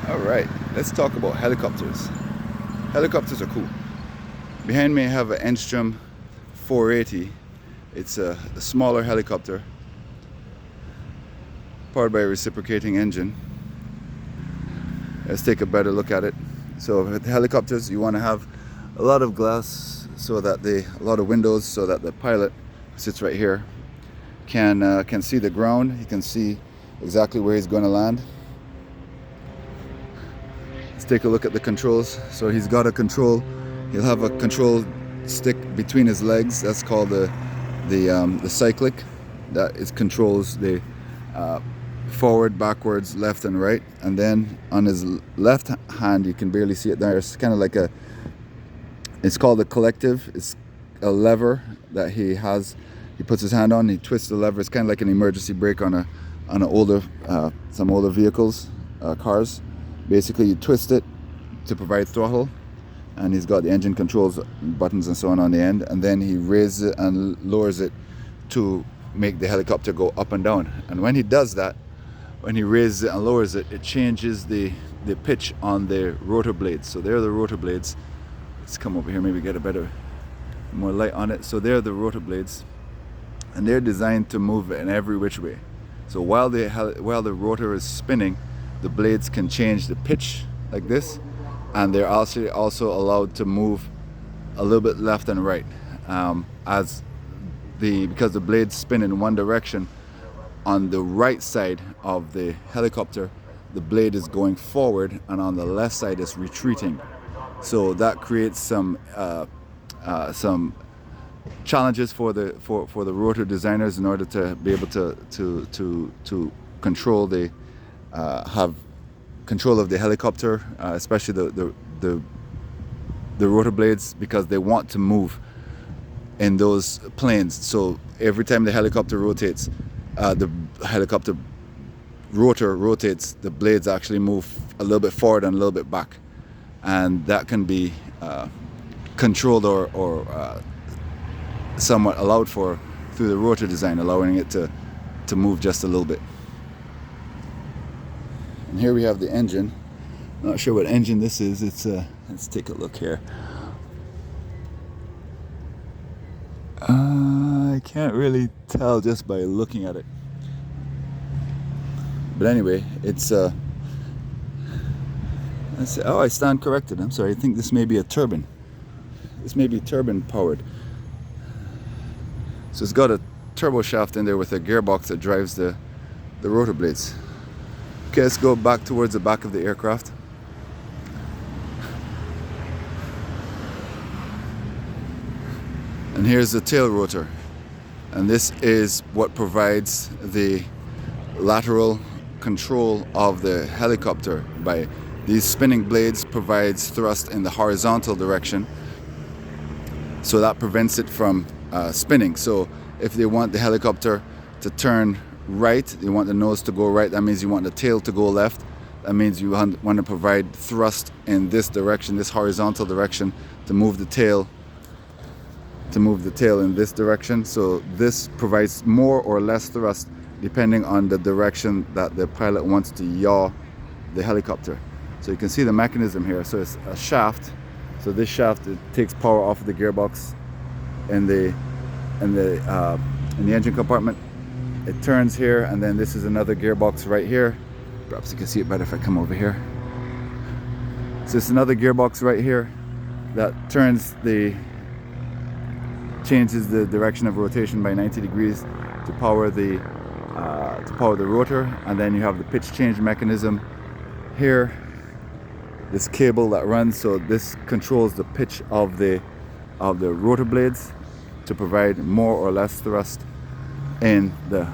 All right, let's talk about helicopters. Helicopters are cool. Behind me I have an Enstrom 480. It's a smaller helicopter powered by a reciprocating engine. Let's take a better look at it. So with helicopters, you want to have a lot of glass, so that a lot of windows, so that the pilot who sits right here can see the ground. He can see exactly where he's going to land. Let's take a look at the controls. So he's got a control. He'll have a control stick between his legs. That's called the cyclic. That is controls the forward, backwards, left, and right. And then on his left hand, you can barely see it there. It's kind of like it's called a collective. It's a lever that he has. He puts his hand on. He twists the lever. It's kind of like an emergency brake on some older vehicles, cars. Basically, you twist it to provide throttle, and he's got the engine controls buttons and so on the end, and then he raises it and lowers it to make the helicopter go up and down. And when he does that, when he raises it and lowers it, it changes the pitch on the rotor blades. So there are the rotor blades. Let's come over here, maybe get more light on it. So there are the rotor blades, and they're designed to move in every which way. So while the rotor is spinning, the blades can change the pitch like this, and they're also allowed to move a little bit left and right, because the blades spin in one direction. On the right side of the helicopter, the blade is going forward, and on the left side it's retreating. So that creates some challenges for the rotor designers in order to be able to control have control of the helicopter, especially the rotor blades, because they want to move in those planes. So every time the helicopter rotates, the helicopter rotor rotates, the blades actually move a little bit forward and a little bit back, and that can be controlled or somewhat allowed for through the rotor design, allowing it to move just a little bit. And here we have the engine. Not sure what engine this is. Let's take a look here. I can't really tell just by looking at it. But anyway, it's I stand corrected. I'm sorry. I think this may be a turbine. This may be turbine powered. So it's got a turboshaft in there with a gearbox that drives the rotor blades. Okay, let's go back towards the back of the aircraft. And here's the tail rotor. And this is what provides the lateral control of the helicopter. By these spinning blades provides thrust in the horizontal direction. So that prevents it from spinning. So if they want the helicopter to turn right, you want the nose to go right, that means you want the tail to go left. That means you want to provide thrust in this direction, this horizontal direction, to move the tail in this direction. So this provides more or less thrust depending on the direction that the pilot wants to yaw the helicopter. So you can see the mechanism here. So it's a shaft. So this shaft, it takes power off of the gearbox in the engine compartment. It turns here, and then this is another gearbox right here. Perhaps you can see it better if I come over here. So it's another gearbox right here that changes the direction of rotation by 90 degrees to power the rotor. And then you have the pitch change mechanism here, this cable that runs. So this controls the pitch of the rotor blades to provide more or less thrust in the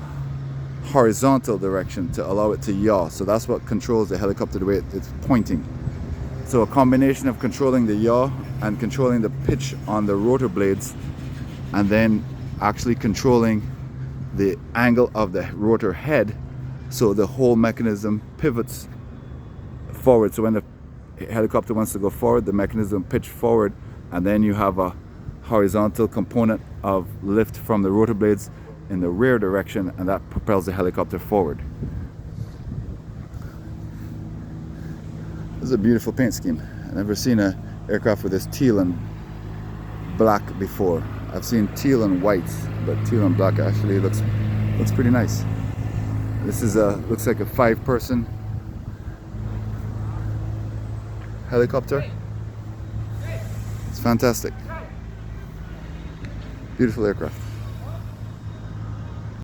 horizontal direction to allow it to yaw. So that's what controls the helicopter, the way it's pointing. So a combination of controlling the yaw and controlling the pitch on the rotor blades, and then actually controlling the angle of the rotor head, so the whole mechanism pivots forward. So when the helicopter wants to go forward, the mechanism pitch forward, and then you have a horizontal component of lift from the rotor blades in the rear direction, and that propels the helicopter forward. This is a beautiful paint scheme. I've never seen an aircraft with this teal and black before. I've seen teal and white, but teal and black actually looks pretty nice. This is looks like a 5-person helicopter. It's fantastic. Beautiful aircraft.